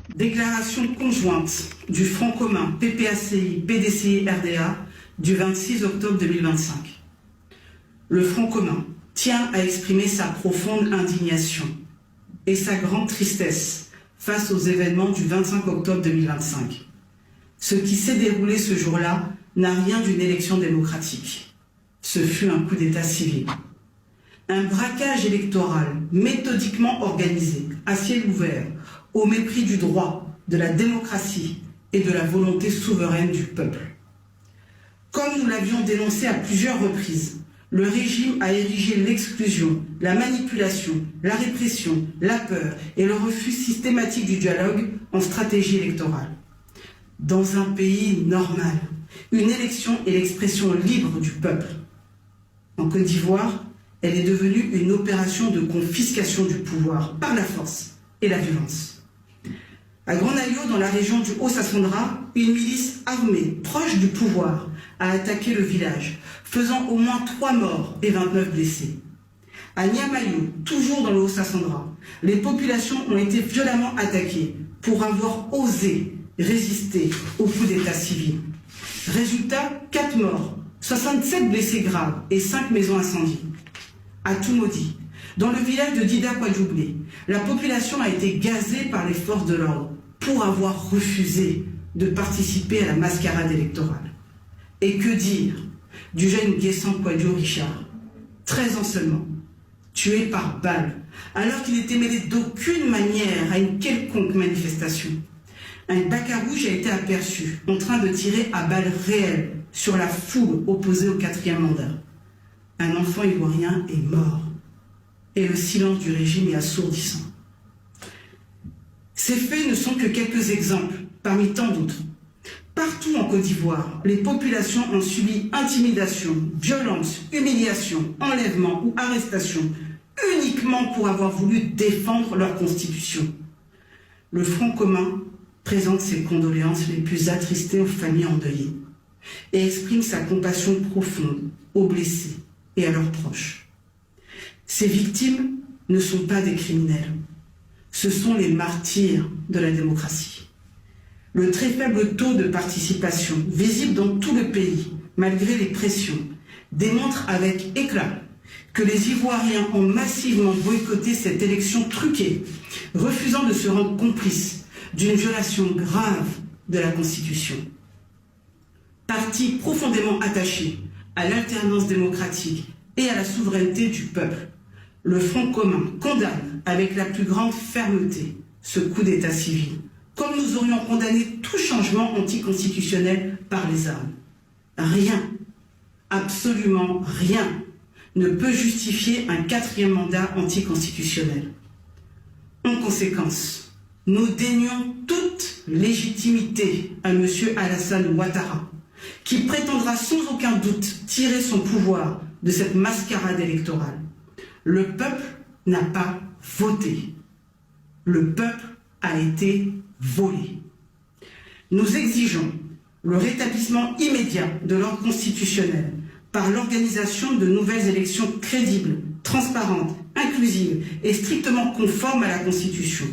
Déclaration conjointe du Front commun PPACI, PDCI, RDA du 26 octobre 2025. Le Front commun tient à exprimer sa profonde indignation et sa grande tristesse face aux événements du 25 octobre 2025. Ce qui s'est déroulé ce jour-là n'a rien d'une élection démocratique. Ce fut un coup d'état civil. Un braquage électoral méthodiquement organisé, à ciel ouvert, au mépris du droit, de la démocratie et de la volonté souveraine du peuple. Comme nous l'avions dénoncé à plusieurs reprises, le régime a érigé l'exclusion, la manipulation, la répression, la peur et le refus systématique du dialogue en stratégie électorale. Dans un pays normal, une élection est l'expression libre du peuple. En Côte d'Ivoire, elle est devenue une opération de confiscation du pouvoir par la force et la violence. À Grand-Nayo, dans la région du Haut-Sassandra, une milice armée proche du pouvoir a attaqué le village, faisant au moins 3 morts et 29 blessés. À Niamayo, toujours dans le Haut-Sassandra, les populations ont été violemment attaquées pour avoir osé résister au coup d'état civil. Résultat, 4 morts, 67 blessés graves et 5 maisons incendiées. À Toumaudi, dans le village de Dida Kwadjoublé, la population a été gazée par les forces de l'ordre pour avoir refusé de participer à la mascarade électorale. Et que dire du jeune Guessant Kwadjo Richard, 13 ans seulement, tué par balle, alors qu'il n'était mêlé d'aucune manière à une quelconque manifestation. Un bacarouge a été aperçu en train de tirer à balles réelles sur la foule opposée au 4e mandat. Un enfant ivoirien est mort. Et le silence du régime est assourdissant. Ces faits ne sont que quelques exemples, parmi tant d'autres. Partout en Côte d'Ivoire, les populations ont subi intimidation, violence, humiliation, enlèvement ou arrestation, uniquement pour avoir voulu défendre leur constitution. Le Front commun présente ses condoléances les plus attristées aux familles endeuillées et exprime sa compassion profonde aux blessés et à leurs proches. Ces victimes ne sont pas des criminels. Ce sont les martyrs de la démocratie. Le très faible taux de participation, visible dans tout le pays, malgré les pressions, démontre avec éclat que les Ivoiriens ont massivement boycotté cette élection truquée, refusant de se rendre complices d'une violation grave de la Constitution. Parti profondément attaché à l'alternance démocratique et à la souveraineté du peuple, le Front commun condamne avec la plus grande fermeté ce coup d'état civil, comme nous aurions condamné tout changement anticonstitutionnel par les armes. Rien, absolument rien, ne peut justifier un 4e mandat anticonstitutionnel. En conséquence, nous dénions toute légitimité à M. Alassane Ouattara, qui prétendra sans aucun doute tirer son pouvoir de cette mascarade électorale. Le peuple n'a pas voté. Le peuple a été volé. Nous exigeons le rétablissement immédiat de l'ordre constitutionnel par l'organisation de nouvelles élections crédibles, transparentes, inclusives et strictement conformes à la Constitution.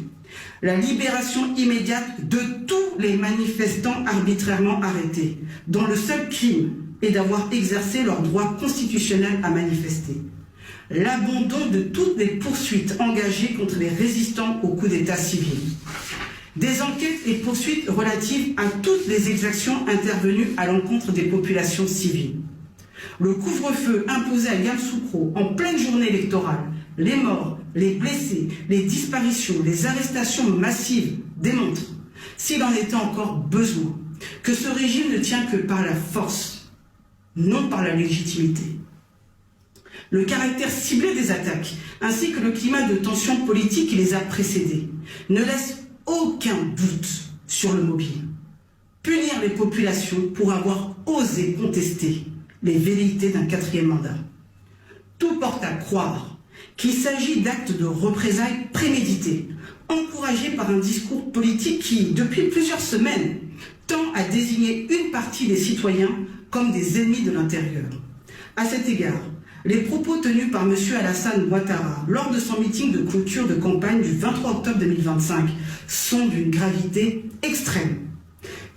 La libération immédiate de tous les manifestants arbitrairement arrêtés, dont le seul crime est d'avoir exercé leur droit constitutionnel à manifester. L'abandon de toutes les poursuites engagées contre les résistants au coup d'état civil. Des enquêtes et poursuites relatives à toutes les exactions intervenues à l'encontre des populations civiles. Le couvre-feu imposé à Yamoussoukro en pleine journée électorale, les morts, les blessés, les disparitions, les arrestations massives démontrent, s'il en était encore besoin, que ce régime ne tient que par la force, non par la légitimité. Le caractère ciblé des attaques, ainsi que le climat de tension politique qui les a précédées, ne laisse aucun doute sur le mobile. Punir les populations pour avoir osé contester les velléités d'un 4e mandat. Tout porte à croire qu'il s'agit d'actes de représailles prémédités, encouragés par un discours politique qui, depuis plusieurs semaines, tend à désigner une partie des citoyens comme des ennemis de l'intérieur. À cet égard, les propos tenus par M. Alassane Ouattara lors de son meeting de clôture de campagne du 23 octobre 2025 sont d'une gravité extrême.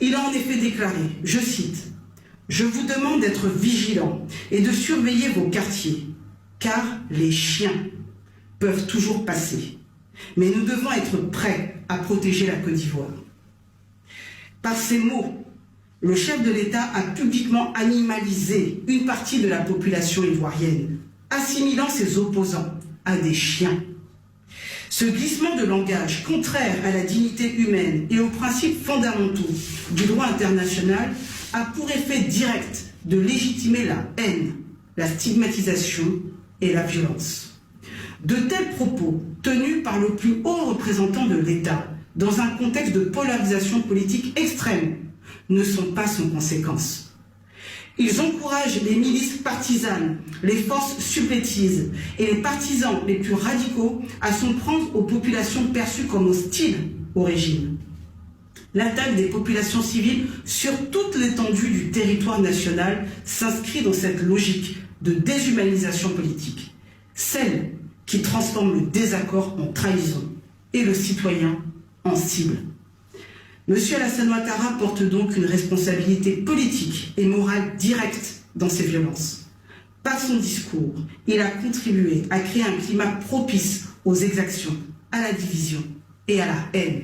Il a en effet déclaré, je cite, « Je vous demande d'être vigilants et de surveiller vos quartiers, car les chiens peuvent toujours passer. Mais nous devons être prêts à protéger la Côte d'Ivoire. » Par ces mots, le chef de l'État a publiquement animalisé une partie de la population ivoirienne, assimilant ses opposants à des chiens. Ce glissement de langage, contraire à la dignité humaine et aux principes fondamentaux du droit international, a pour effet direct de légitimer la haine, la stigmatisation et la violence. De tels propos, tenus par le plus haut représentant de l'État, dans un contexte de polarisation politique extrême, ne sont pas sans conséquences. Ils encouragent les milices partisanes, les forces supplétises et les partisans les plus radicaux à s'en prendre aux populations perçues comme hostiles au régime. L'attaque des populations civiles sur toute l'étendue du territoire national s'inscrit dans cette logique de déshumanisation politique, celle qui transforme le désaccord en trahison et le citoyen en cible. M. Alassane Ouattara porte donc une responsabilité politique et morale directe dans ces violences. Par son discours, il a contribué à créer un climat propice aux exactions, à la division et à la haine.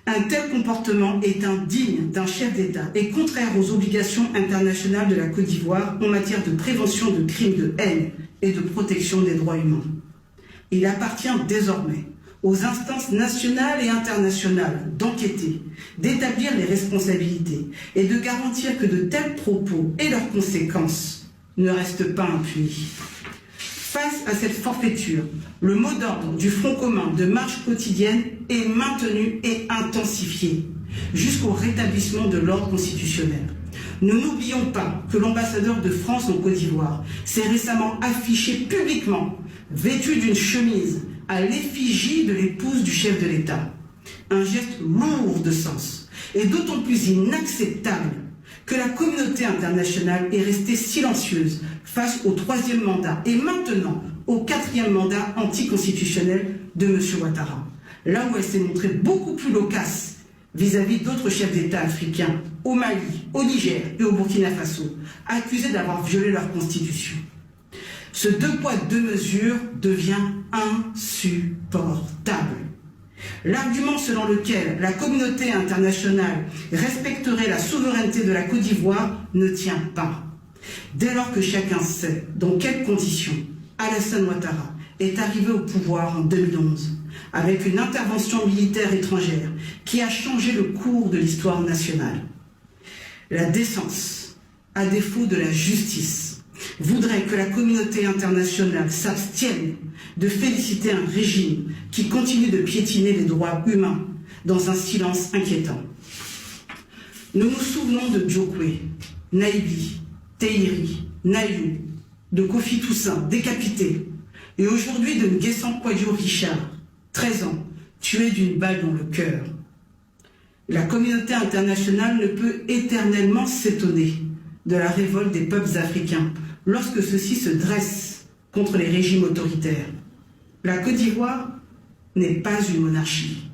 Un tel comportement est indigne d'un chef d'État et contraire aux obligations internationales de la Côte d'Ivoire en matière de prévention de crimes de haine et de protection des droits humains. Il appartient désormais aux instances nationales et internationales d'enquêter, d'établir les responsabilités et de garantir que de tels propos et leurs conséquences ne restent pas impunis. Face à cette forfaiture, le mot d'ordre du Front commun de marche quotidienne est maintenu et intensifié jusqu'au rétablissement de l'ordre constitutionnel. Ne n'oublions pas que l'ambassadeur de France en Côte d'Ivoire s'est récemment affiché publiquement, vêtu d'une chemise, à l'effigie de l'épouse du chef de l'État. Un geste lourd de sens et d'autant plus inacceptable que la communauté internationale est restée silencieuse face au 3e mandat et maintenant au 4e mandat anticonstitutionnel de M. Ouattara, là où elle s'est montrée beaucoup plus loquace vis-à-vis d'autres chefs d'État africains au Mali, au Niger et au Burkina Faso, accusés d'avoir violé leur constitution. Ce 2 poids 2 mesures devient insupportable. L'argument selon lequel la communauté internationale respecterait la souveraineté de la Côte d'Ivoire ne tient pas. Dès lors que chacun sait dans quelles conditions Alassane Ouattara est arrivé au pouvoir en 2011, avec une intervention militaire étrangère qui a changé le cours de l'histoire nationale. La décence, à défaut de la justice, voudrait que la communauté internationale s'abstienne de féliciter un régime qui continue de piétiner les droits humains dans un silence inquiétant. Nous nous souvenons de Djokwe, Naïbi, Tehiri, Nayou, de Kofi Toussaint, décapité, et aujourd'hui de Nguessan Kouadio Richard, 13 ans, tué d'une balle dans le cœur. La communauté internationale ne peut éternellement s'étonner de la révolte des peuples africains lorsque ceux-ci se dressent contre les régimes autoritaires. La Côte d'Ivoire n'est pas une monarchie.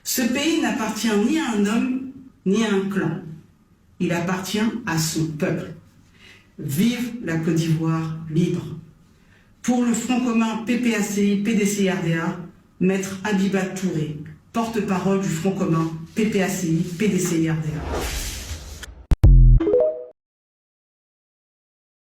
Ce pays n'appartient ni à un homme ni à un clan. Il appartient à son peuple. Vive la Côte d'Ivoire libre. Pour le Front commun PPACI, PDCI-RDA, Maître Abiba Touré, porte-parole du Front commun PPACI, PDCI-RDA.